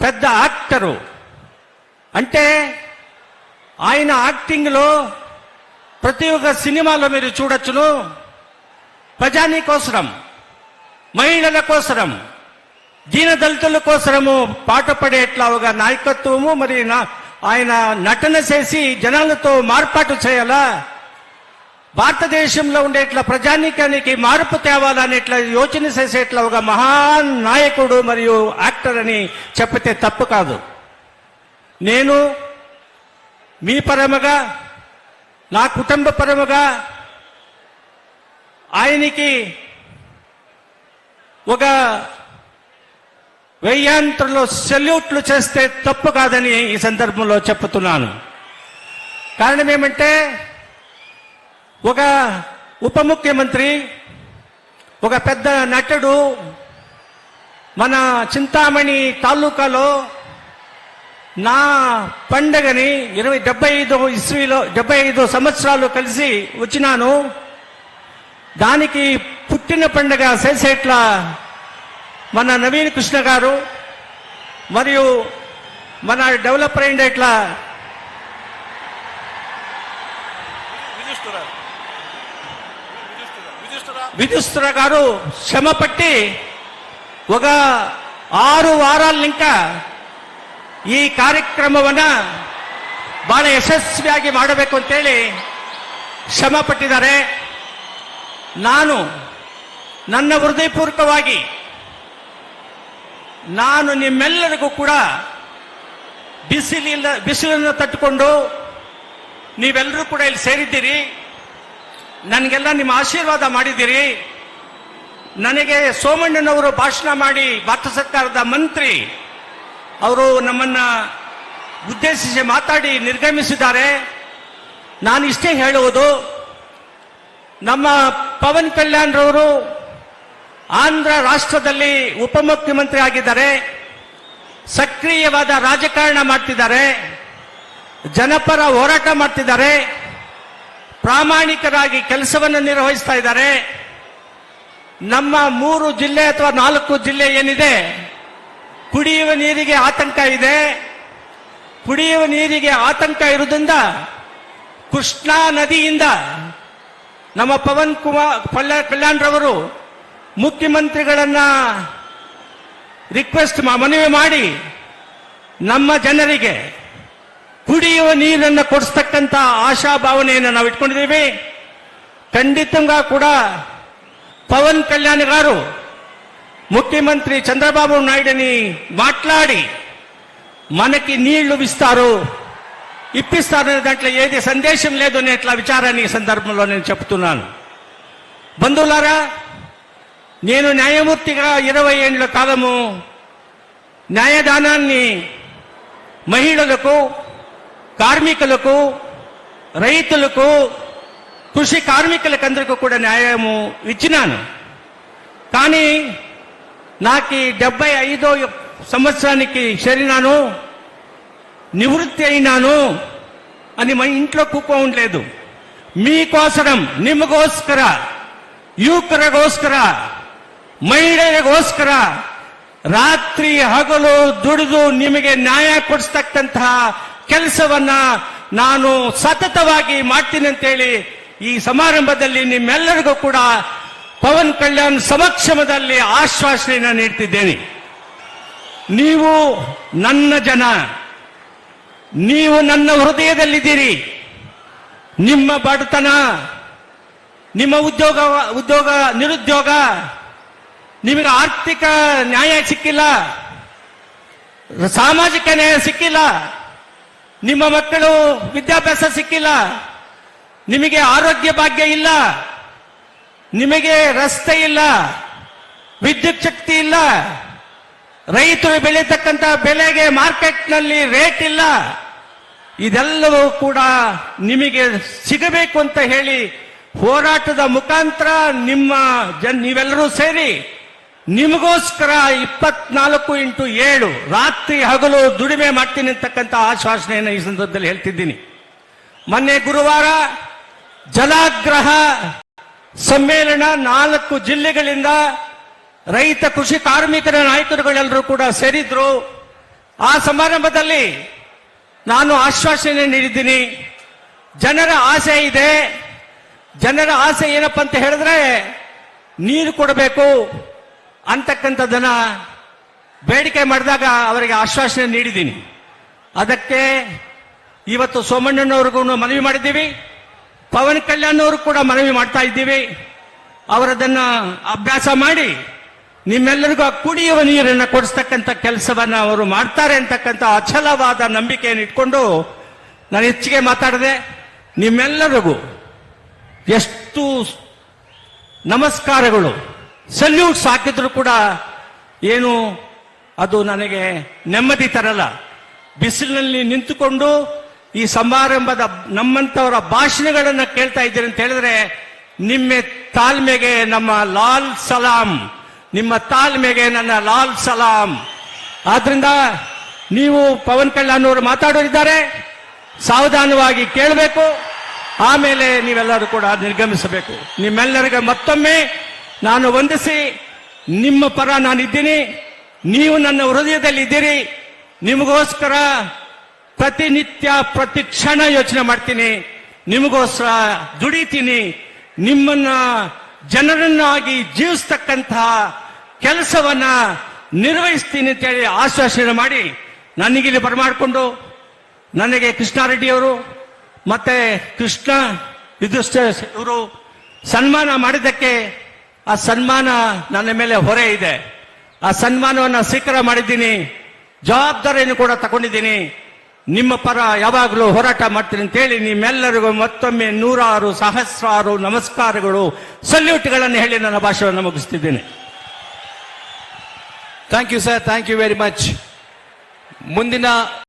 పెద్ద యాక్టరు. అంటే ఆయన యాక్టింగ్లో ప్రతి ఒక్క సినిమాలో మీరు చూడొచ్చును, ప్రజానీకోసరం, మహిళల కోసరం, దీనదళితుల కోసరము పాటుపడేట్లా ఒక నాయకత్వము మరి ఆయన నటన చేసి జనాలతో మార్పాటు చేయాలా, భారతదేశంలో ఉండేట్లా ప్రజానీకానికి మార్పు తేవాలనేట్లా యోచన చేసేట్లా ఒక మహాన్ నాయకుడు మరియు యాక్టర్ అని చెప్పితే తప్పు కాదు. నేను మీ పరముగా, నా కుటుంబ పరముగా ఆయనకి ఒక వెయ్యాంతరంలో సెల్యూట్లు చేస్తే తప్పు కాదని ఈ సందర్భంలో చెప్తున్నాను. కారణం ఏమంటే ఒక ఉప ముఖ్యమంత్రి, ఒక పెద్ద నటుడు మన చింతామణి తాలూకాలో నా పండగని 75 సంవత్సరాలు కలిసి వచ్చినాను. దానికి పుట్టిన పండగ చేసేట్లా మన నవీన్ కృష్ణ గారు మరియు మన డెవలపర్ అయ్యేట్లా విదుస్తుర గారు శ్రమ పట్టి ఒక 6 ವಾರಗಳು ఇంకా ಈ ಕಾರ್ಯಕ್ರಮವನ್ನ ಬಹಳ ಯಶಸ್ವಿಯಾಗಿ ಮಾಡಬೇಕು ಅಂತೇಳಿ ಶ್ರಮ ಪಟ್ಟಿದ್ದಾರೆ. ನಾನು ನನ್ನ ಹೃದಯಪೂರ್ವಕವಾಗಿ ನಾನು ನಿಮ್ಮೆಲ್ಲರಿಗೂ ಕೂಡ ಬಿಸಿಲನ್ನು ತಟ್ಟುಕೊಂಡು ನೀವೆಲ್ಲರೂ ಕೂಡ ಇಲ್ಲಿ ಸೇರಿದ್ದೀರಿ, ನನಗೆಲ್ಲ ನಿಮ್ಮ ಆಶೀರ್ವಾದ ಮಾಡಿದ್ದೀರಿ. ನನಗೆ ಸೋಮಣ್ಣನವರು ಭಾಷಣ ಮಾಡಿ ಭಾರತ ಸರ್ಕಾರದ ಮಂತ್ರಿ ಅವರು ನಮ್ಮನ್ನ ಉದ್ದೇಶಿಸಿ ಮಾತಾಡಿ ನಿರ್ಗಮಿಸಿದ್ದಾರೆ. ನಾನು ಇಷ್ಟೇ ಹೇಳುವುದು, ನಮ್ಮ ಪವನ್ ಕಲ್ಯಾಣ್ ರವರು ಆಂಧ್ರ ರಾಷ್ಟ್ರದಲ್ಲಿ ಉಪಮುಖ್ಯಮಂತ್ರಿ ಆಗಿದ್ದಾರೆ, ಸಕ್ರಿಯವಾದ ರಾಜಕಾರಣ ಮಾಡ್ತಿದ್ದಾರೆ, ಜನಪರ ಹೋರಾಟ ಮಾಡ್ತಿದ್ದಾರೆ, ಪ್ರಾಮಾಣಿಕರಾಗಿ ಕೆಲಸವನ್ನು ನಿರ್ವಹಿಸ್ತಾ ಇದ್ದಾರೆ. ನಮ್ಮ 3 ಜಿಲ್ಲೆ ಅಥವಾ 4 ಜಿಲ್ಲೆ ಏನಿದೆ, ಕುಡಿಯುವ ನೀರಿಗೆ ಆತಂಕ ಇದೆ. ಕುಡಿಯುವ ನೀರಿಗೆ ಆತಂಕ ಇರುವುದರಿಂದ ಕೃಷ್ಣಾ ನದಿಯಿಂದ ನಮ್ಮ ಪವನ್ ಕಲ್ಯಾಣ್ ರವರು ಮುಖ್ಯಮಂತ್ರಿಗಳನ್ನ ರಿಕ್ವೆಸ್ಟ್ ಮನವಿ ಮಾಡಿ ನಮ್ಮ ಜನರಿಗೆ ಕುಡಿಯುವ ನೀರನ್ನು ಕೊಡಿಸ್ತಕ್ಕಂಥ ಆಶಾಭಾವನೆಯನ್ನು ನಾವು ಇಟ್ಕೊಂಡಿದ್ದೀವಿ. ಖಂಡಿతంగా ಕೂಡ పవన్ కళ్యాణ్ గారు ముఖ్యమంత్రి చంద్రబాబు నాయుడుని మాట్లాడి మనకి నీళ్లు ఇప్పిస్తారనే దాంట్లో ఏది సందేశం లేదు అనేట్లా విచారాన్ని ఈ సందర్భంలో నేను చెప్తున్నాను. బంధువులారా, నేను న్యాయమూర్తిగా 20 ఏళ్ల కాలము న్యాయదానాన్ని మహిళలకు, కార్మికులకు, రైతులకు, కృషి కార్మికులకందరికీ కూడా న్యాయము ఇచ్చినాను. కానీ నాకు 75వ సంవత్సరానికి చేరినాను, నివృత్తి అయినాను అని మా ఇంట్లో కూకోలేదు. మీకోసరం, ನಿಮಗೋಸ್ಕರ, ಯುವಕರಿಗೋಸ್ಕರ, ಮಹಿಳೆಯರಿಗೋಸ್ಕರ ರಾತ್ರಿ ಹಗಲು ದುಡಿದು ನಿಮಗೆ ನ್ಯಾಯ ಕೊಡಿಸ್ತಕ್ಕಂತಹ ಕೆಲಸವನ್ನ ನಾನು ಸತತವಾಗಿ ಮಾಡ್ತೀನಿ ಅಂತೇಳಿ ಈ ಸಮಾರಂಭದಲ್ಲಿ ನಿಮ್ಮೆಲ್ಲರಿಗೂ ಕೂಡ ಪವನ್ ಕಲ್ಯಾಣ್ ಸಮಕ್ಷಮದಲ್ಲಿ ಆಶ್ವಾಸನೆಯನ್ನು ನೀಡ್ತಿದ್ದೇನೆ. ನೀವು ನನ್ನ ಜನ, ನೀವು ನನ್ನ ಹೃದಯದಲ್ಲಿದ್ದೀರಿ. ನಿಮ್ಮ ಬಡತನ, ನಿಮ್ಮ ಉದ್ಯೋಗ ನಿರುದ್ಯೋಗ, ನಿಮಗೆ ಆರ್ಥಿಕ ನ್ಯಾಯ ಸಿಕ್ಕಿಲ್ಲ, ಸಾಮಾಜಿಕ ನ್ಯಾಯ ಸಿಕ್ಕಿಲ್ಲ, ನಿಮ್ಮ ಮಕ್ಕಳು ವಿದ್ಯಾಭ್ಯಾಸ ಸಿಕ್ಕಿಲ್ಲ, ನಿಮಗೆ ಆರೋಗ್ಯ ಭಾಗ್ಯ ಇಲ್ಲ, ನಿಮಗೆ ರಸ್ತೆ ಇಲ್ಲ, ವಿದ್ಯುತ್ ಶಕ್ತಿ ಇಲ್ಲ, ರೈತರು ಬೆಳೀತಕ್ಕಂಥ ಬೆಲೆಗೆ ಮಾರ್ಕೆಟ್ನಲ್ಲಿ ರೇಟ್ ಇಲ್ಲ, ಇದೆಲ್ಲವೂ ಕೂಡ ನಿಮಗೆ ಸಿಗಬೇಕು ಅಂತ ಹೇಳಿ ಹೋರಾಟದ ಮುಖಾಂತರ ನೀವೆಲ್ಲರೂ ಸೇರಿ ನಿಮಗೋಸ್ಕರ 24x7 ರಾತ್ರಿ ಹಗಲು ದುಡಿಮೆ ಮಾಡ್ತೀನಿ ಅಂತಕ್ಕಂಥ ಆಶ್ವಾಸನೆಯನ್ನು ಈ ಸಂದರ್ಭದಲ್ಲಿ ಹೇಳ್ತಿದ್ದೀನಿ. ಮೊನ್ನೆ ಗುರುವಾರ ಜಲಾಗ್ರಹ ಸಮ್ಮೇಳನ 4 ಜಿಲ್ಲೆಗಳಿಂದ ರೈತ ಕೃಷಿ ಕಾರ್ಮಿಕರ ನಾಯಕರುಗಳೆಲ್ಲರೂ ಕೂಡ ಸೇರಿದ್ರು. ಆ ಸಮಾರಂಭದಲ್ಲಿ ನಾನು ಆಶ್ವಾಸನೆ ನೀಡಿದ್ದೀನಿ. ಜನರ ಆಸೆ ಇದೆ. ಜನರ ಆಸೆ ಏನಪ್ಪ ಅಂತ ಹೇಳಿದ್ರೆ ನೀರು ಕೊಡಬೇಕು ಅಂತಕ್ಕಂಥದ್ದನ್ನ ಬೇಡಿಕೆ ಮಾಡಿದಾಗ ಅವರಿಗೆ ಆಶ್ವಾಸನೆ ನೀಡಿದ್ದೀನಿ. ಅದಕ್ಕೆ ಇವತ್ತು ಸೋಮಣ್ಣನವ್ರಿಗೂ ಮನವಿ ಮಾಡಿದ್ದೀವಿ, ಪವನ್ ಕಲ್ಯಾಣ್ ಅವರು ಕೂಡ ಮನವಿ ಮಾಡ್ತಾ ಇದ್ದೀವಿ. ಅವರದನ್ನ ಅಭ್ಯಾಸ ಮಾಡಿ ನಿಮ್ಮೆಲ್ಲರಿಗೂ ಆ ಕುಡಿಯುವ ನೀರನ್ನು ಕೊಡಿಸ್ತಕ್ಕಂಥ ಕೆಲಸವನ್ನ ಅವರು ಮಾಡ್ತಾರೆ ಅಂತಕ್ಕಂಥ ಅಚಲವಾದ ನಂಬಿಕೆಯನ್ನು ಇಟ್ಕೊಂಡು ನಾನು ಹೆಚ್ಚಿಗೆ ಮಾತಾಡಿದೆ. ನಿಮ್ಮೆಲ್ಲರಿಗೂ ಎಷ್ಟು ನಮಸ್ಕಾರಗಳು, ಸಲ್ಯೂಟ್ಸ್ ಹಾಕಿದ್ರು ಕೂಡ ಏನು ಅದು ನನಗೆ ನೆಮ್ಮದಿ ತರಲ್ಲ. ಬಿಸಿಲಿನಲ್ಲಿ ನಿಂತುಕೊಂಡು ಈ ಸಮಾರಂಭದ ನಮ್ಮಂತವರ ಭಾಷಣಗಳನ್ನ ಕೇಳ್ತಾ ಇದ್ದೀರಿ ಅಂತ ಹೇಳಿದ್ರೆ ನಿಮ್ಮ ತಾಳ್ಮೆಗೆ ನಮ್ಮ ಲಾಲ್ ಸಲಾಂ, ನಿಮ್ಮ ತಾಳ್ಮೆಗೆ ನನ್ನ ಲಾಲ್ ಸಲಾಂ. ಆದ್ರಿಂದ ನೀವು ಪವನ್ ಕಲ್ಯಾಣ್ ಅವರು ಮಾತಾಡೋರಿದ್ದಾರೆ, ಸಾವಧಾನವಾಗಿ ಕೇಳಬೇಕು, ಆಮೇಲೆ ನೀವೆಲ್ಲರೂ ಕೂಡ ನಿರ್ಗಮಿಸಬೇಕು. ನಿಮ್ಮೆಲ್ಲರಿಗೆ ಮತ್ತೊಮ್ಮೆ ನಾನು ವಂದಿಸಿ ನಿಮ್ಮ ಪರ ನಾನಿದ್ದೀನಿ, ನೀವು ನನ್ನ ಹೃದಯದಲ್ಲಿ ಇದ್ದೀರಿ. ನಿಮಗೋಸ್ಕರ ಪ್ರತಿನಿತ್ಯ ಪ್ರತಿ ಕ್ಷಣ ಯೋಚನೆ ಮಾಡ್ತೀನಿ, ನಿಮಗೋಸ್ಕರ ದುಡಿತೀನಿ, ನಿಮ್ಮನ್ನ ಜನರನ್ನಾಗಿ ಜೀವಿಸ್ತಕ್ಕಂತಹ ಕೆಲಸವನ್ನ ನಿರ್ವಹಿಸ್ತೀನಿ ಅಂತೇಳಿ ಆಶ್ವಾಸನೆ ಮಾಡಿ ನನಗಿಲ್ಲಿ ಬರಮಾಡಿಕೊಂಡು ನನಗೆ ಕೃಷ್ಣಾರೆಡ್ಡಿ ಅವರು ಮತ್ತೆ ಕೃಷ್ಣ ಇವರು ಸನ್ಮಾನ ಮಾಡಿದ್ದಕ್ಕೆ ಆ ಸನ್ಮಾನ ನನ್ನ ಮೇಲೆ ಹೊರೆ ಇದೆ. ಆ ಸನ್ಮಾನವನ್ನು ಸ್ವೀಕಾರ ಮಾಡಿದ್ದೀನಿ, ಜವಾಬ್ದಾರಿಯನ್ನು ಕೂಡ ತಗೊಂಡಿದ್ದೀನಿ. ನಿಮ್ಮ ಪರ ಯಾವಾಗಲೂ ಹೋರಾಟ ಮಾಡ್ತೀನಿ ಅಂತೇಳಿ ನಿಮ್ಮೆಲ್ಲರಿಗೂ ಮತ್ತೊಮ್ಮೆ ನೂರಾರು ಸಹಸ್ರಾರು ನಮಸ್ಕಾರಗಳು, ಸಲ್ಯೂಟ್ಗಳನ್ನು ಹೇಳಿ ನನ್ನ ಭಾಷಣವನ್ನು ಮುಗಿಸ್ತಿದ್ದೇನೆ. Thank you sir, thank you very much. ಮುಂದಿನ